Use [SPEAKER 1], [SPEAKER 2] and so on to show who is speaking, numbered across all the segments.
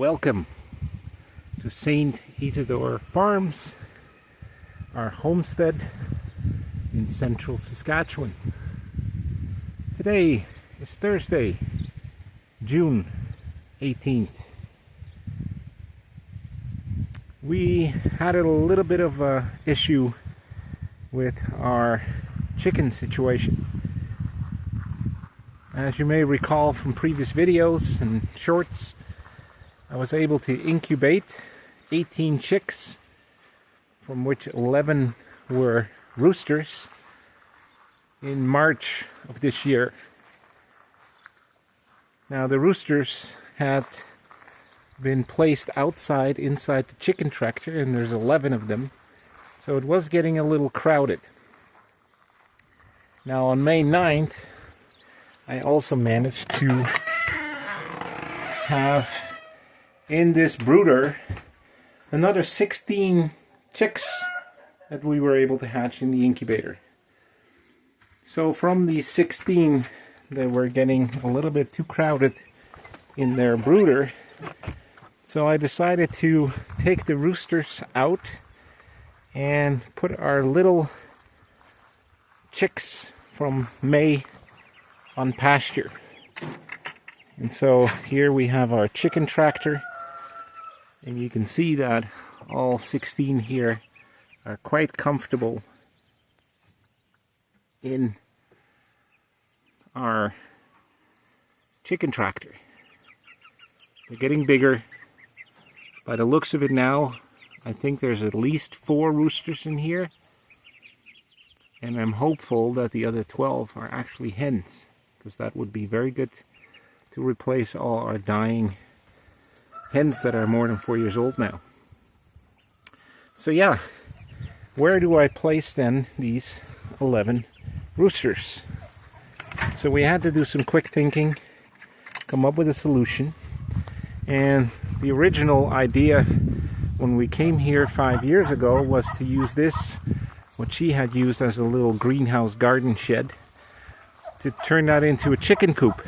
[SPEAKER 1] Welcome to St. Isidore Farms, our homestead in central Saskatchewan. Today is Thursday, June 18th. We had a little bit of an issue with our chicken situation. As you may recall from previous videos and shorts, I was able to incubate 18 chicks, from which 11 were roosters, in March of this year. Now the roosters had been placed inside the chicken tractor, and there's 11 of them, so it was getting a little crowded. Now on May 9th, I also managed to have in this brooder another 16 chicks that we were able to hatch in the incubator. So from these 16, they were getting a little bit too crowded in their brooder, so I decided to take the roosters out and put our little chicks from May on pasture. And so here we have our chicken tractor, and you can see that all 16 here are quite comfortable in our chicken tractor. They're getting bigger. By the looks of it now, I think there's at least 4 roosters in here, and I'm hopeful that the other 12 are actually hens, because that would be very good to replace all our dying hens that are more than 4 years old now. So yeah, where do I place then these 11 roosters? So we had to do some quick thinking, come up with a solution. And the original idea when we came here 5 years ago was to use this, what she had used as a little greenhouse garden shed, to turn that into a chicken coop.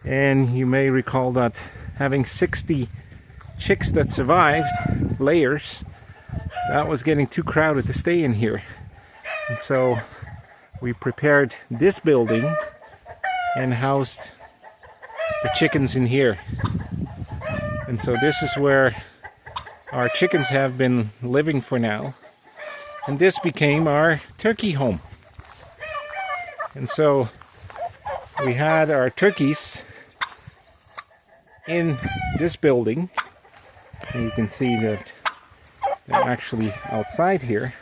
[SPEAKER 1] And you may recall that having 60 chicks that survived, layers, that was getting too crowded to stay in here. And so we prepared this building and housed the chickens in here. And so this is where our chickens have been living for now. And this became our turkey home. And so we had our turkeys in this building, and you can see that they're actually outside here.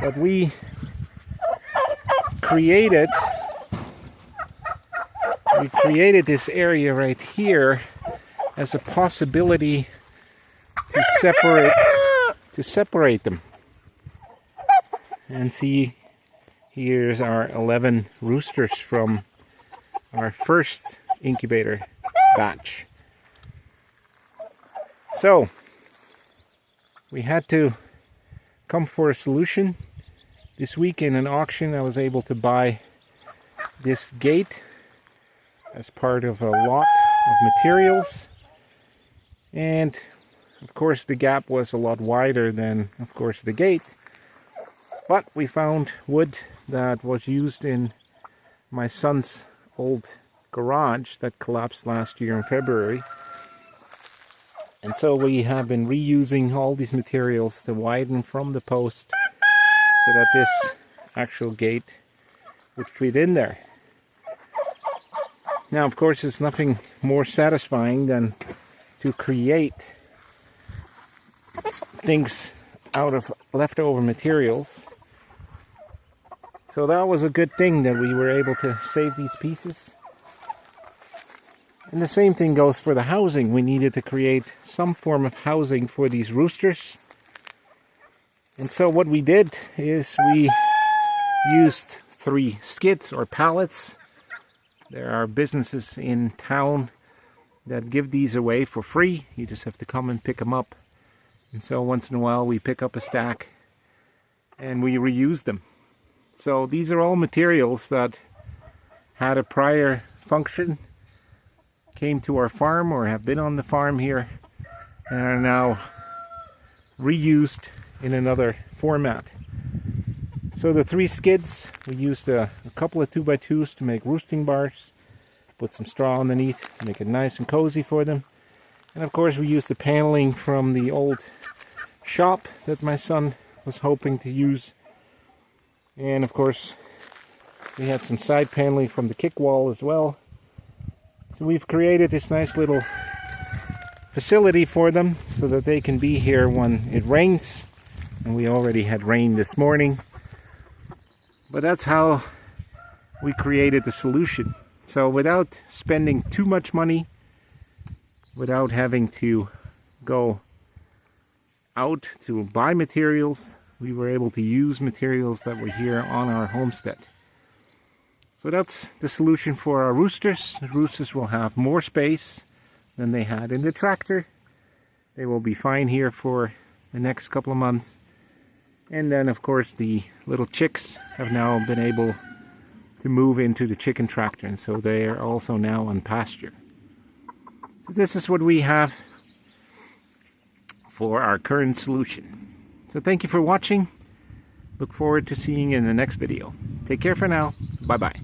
[SPEAKER 1] But we created this area right here as a possibility to separate them. And see, here's our 11 roosters from our first incubator batch. So we had to come for a solution. This week in an auction, I was able to buy this gate as part of a lot of materials, and of course the gap was a lot wider than, of course, the gate. But we found wood that was used in my son's old garage that collapsed last year in February. And so we have been reusing all these materials to widen from the post so that this actual gate would fit in there. Now, of course, it's nothing more satisfying than to create things out of leftover materials. So that was a good thing that we were able to save these pieces. And the same thing goes for the housing. We needed to create some form of housing for these roosters. And so what we did is we used 3 skids or pallets. There are businesses in town that give these away for free. You just have to come and pick them up. And so once in a while we pick up a stack and we reuse them. So these are all materials that had a prior function came to our farm or have been on the farm here and are now reused in another format. So the 3 skids, we used a couple of 2x2s to make roosting bars, put some straw underneath, make it nice and cozy for them. And of course we used the paneling from the old shop that my son was hoping to use. And of course we had some side paneling from the kick wall as well. So we've created this nice little facility for them so that they can be here when it rains. And we already had rain this morning. But that's how we created the solution. So without spending too much money, without having to go out to buy materials, we were able to use materials that were here on our homestead. So that's the solution for our roosters. The roosters will have more space than they had in the tractor. They will be fine here for the next couple of months. And then of course the little chicks have now been able to move into the chicken tractor, and so they are also now on pasture. So this is what we have for our current solution. So thank you for watching. Look forward to seeing you in the next video. Take care for now. Bye bye.